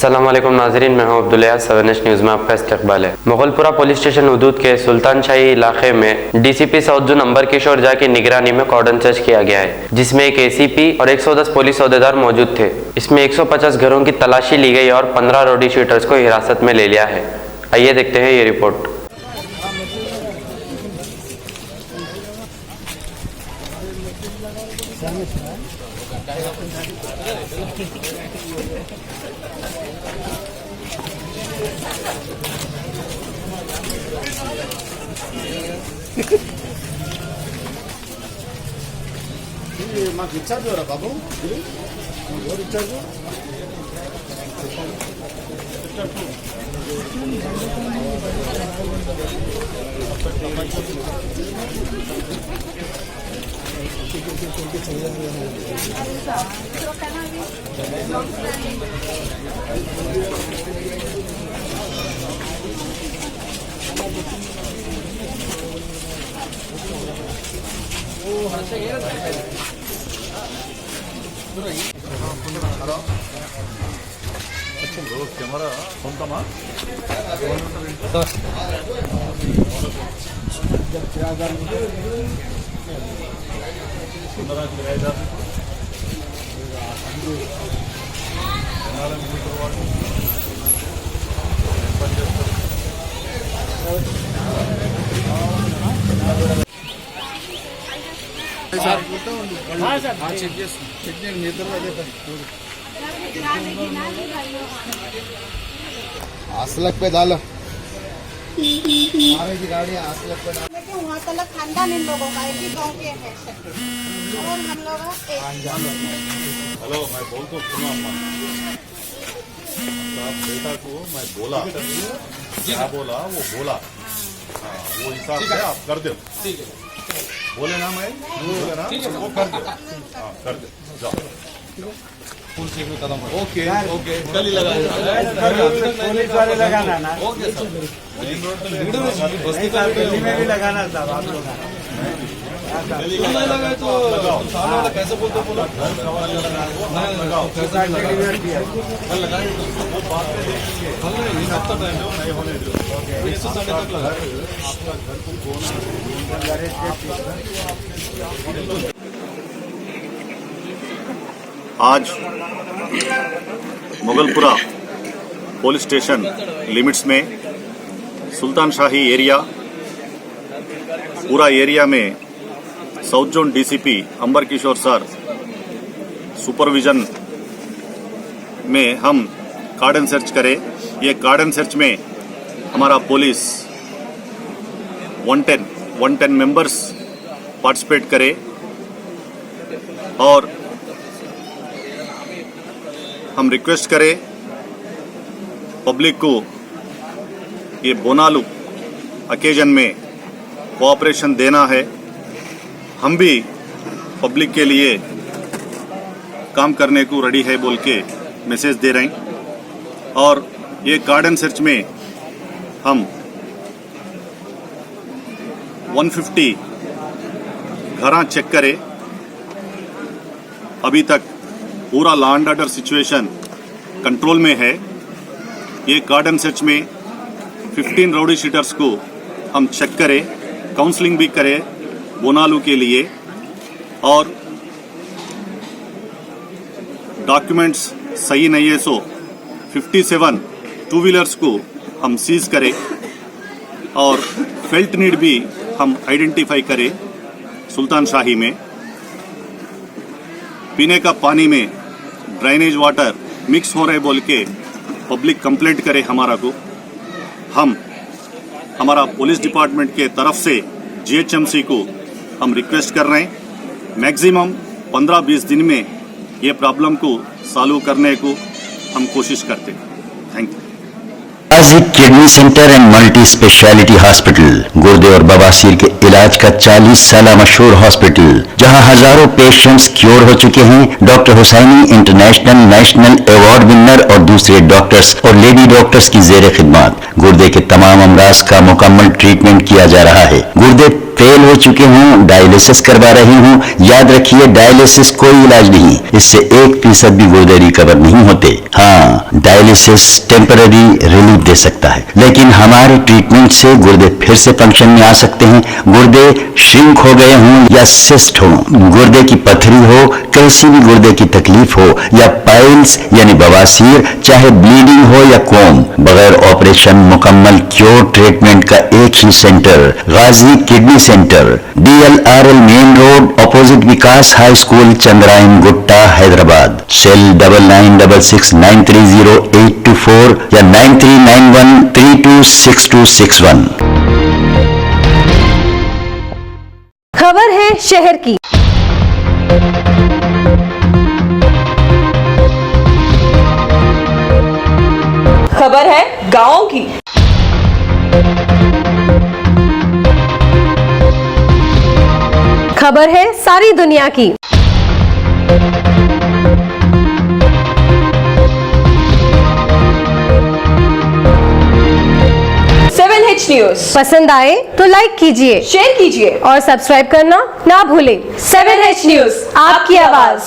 अस्सलाम वालेकुम नाज़रीन, मैं हूं अब्दुल्ला। सवेनिश न्यूज़ में आपका इस्तकबाल है। मुगलपुरा पुलिस स्टेशन हदूद के सुल्तान शाही इलाके में डीसीपी साउथ जोन अंबर किशोर झा की निगरानी में कॉर्डन सर्च किया गया है, जिसमें एक एसीपी और 110 पुलिस अहदेदार मौजूद थे। इसमें 150 घरों की तलाशी ली गई और 15 रोडी शीटर्स को हिरासत में ले लिया है। आइए देखते हैं ये रिपोर्ट। మాకు ఇచ్చారు కదా బాబు ఎవరు ఇచ్చారు కెమెరా సొంతమా చెక్ చేయండి మీ ఇద్దరు అదే పని आसलक पे डालो की गाड़ी आसलक पे डालो। लेकिन वहाँ तक खानदान इन लोगों का एक ही गाँव के हैं और हम लोग हेलो मैं बोल तो सुनो अम्मा बेटा को मैं बोला क्या बोला वो बोला वो हिसाब से आप कर दो। ठीक है बोले ना मैं बोले ना वो कर दो। हाँ कर दो जाओ ओके ओके कल ही पुलिस वाले लगाना ना ओके सर मेन रोड बस्ती दिल्ली में भी लगाना था आप लोग लगाए तो कैसे बोलते बोला लगाओ कल लगाए वो बात में देखेंगे एक हफ्ता टाइम दो नहीं होने दो 160 तक लगा आपका घर को आज मुगलपुरा पुलिस स्टेशन लिमिट्स में सुल्तान शाही एरिया पूरा एरिया में साउथ जोन डीसीपी अंबर किशोर सर सुपरविजन में हम कार्डन सर्च करें। ये कार्डन सर्च में हमारा पुलिस 110 मेंबर्स पार्टिसिपेट करे और हम रिक्वेस्ट करें पब्लिक को ये बोनालू अकेजन में कोऑपरेशन देना है। हम भी पब्लिक के लिए काम करने को रेडी है बोल के मैसेज दे रहे हैं। और ये गार्डन सर्च में हम 150 घर चेक करें। अभी तक पूरा law and order situation control में है। ये गार्डन सर्च में 15 राउडी शीटर्स को हम चेक करें, काउंसलिंग भी करें बोनालू के लिए और डॉक्यूमेंट्स सही नहीं है सो 57 टू व्हीलर्स को हम सीज करें और फेल्ट नीड भी हम आइडेंटिफाई करें। सुल्तान शाही में पीने का पानी में ड्रेनेज वाटर मिक्स हो रहे बोल के पब्लिक कंप्लेंट करे हमारा को। हम हमारा पुलिस डिपार्टमेंट के तरफ से जीएचएमसी को हम रिक्वेस्ट कर रहे हैं मैक्सिमम 15-20 दिन में ये प्रॉब्लम को सॉल्व करने को हम कोशिश करते हैं। Thank you. Kidney centre and multi speciality hospital गुर्दे और बवासीर के इलाज का 40 साल मशहूर हॉस्पिटल, जहां हजारों पेशेंट्स क्योर हो चुके हैं। Doctor Husaini international national award winner और दूसरे डॉक्टर्स और लेडी डॉक्टर्स की जेर खिदमत गुर्दे के तमाम अमराज का मुकम्मल ट्रीटमेंट किया जा रहा है। गुर्दे फेल हो चुके हों, डायलिसिस करवा रहे हों, याद रखिए डायलिसिस कोई इलाज नहीं, इससे 1% भी गुर्दे रिकवर नहीं होते। हाँ, डायलिसिस टेम्पररी रिलीफ दे सकता है, लेकिन हमारे ट्रीटमेंट से गुर्दे फिर से फंक्शन में आ सकते हैं। गुर्दे श्रिंक हो गए हों या सिस्ट हो, गुर्दे की पथरी हो, कैसी भी गुर्दे की तकलीफ हो, या पाइल्स यानी बवासीर, चाहे ब्लीडिंग हो या कोम, बगैर ऑपरेशन मुकम्मल क्योर ट्रीटमेंट का एक ही centre, Ghazi kidney centre, DLRL main road, opposite Vikas high school, Chandrayan Gutta, Hyderabad. Cell 9966930824 या 9391326261। खबर है शहर की। खबर है गांव की। खबर है सारी दुनिया की। 7H न्यूज पसंद आए तो लाइक कीजिए, शेयर कीजिए और सब्सक्राइब करना ना भूलें। 7H न्यूज, आपकी आवाज।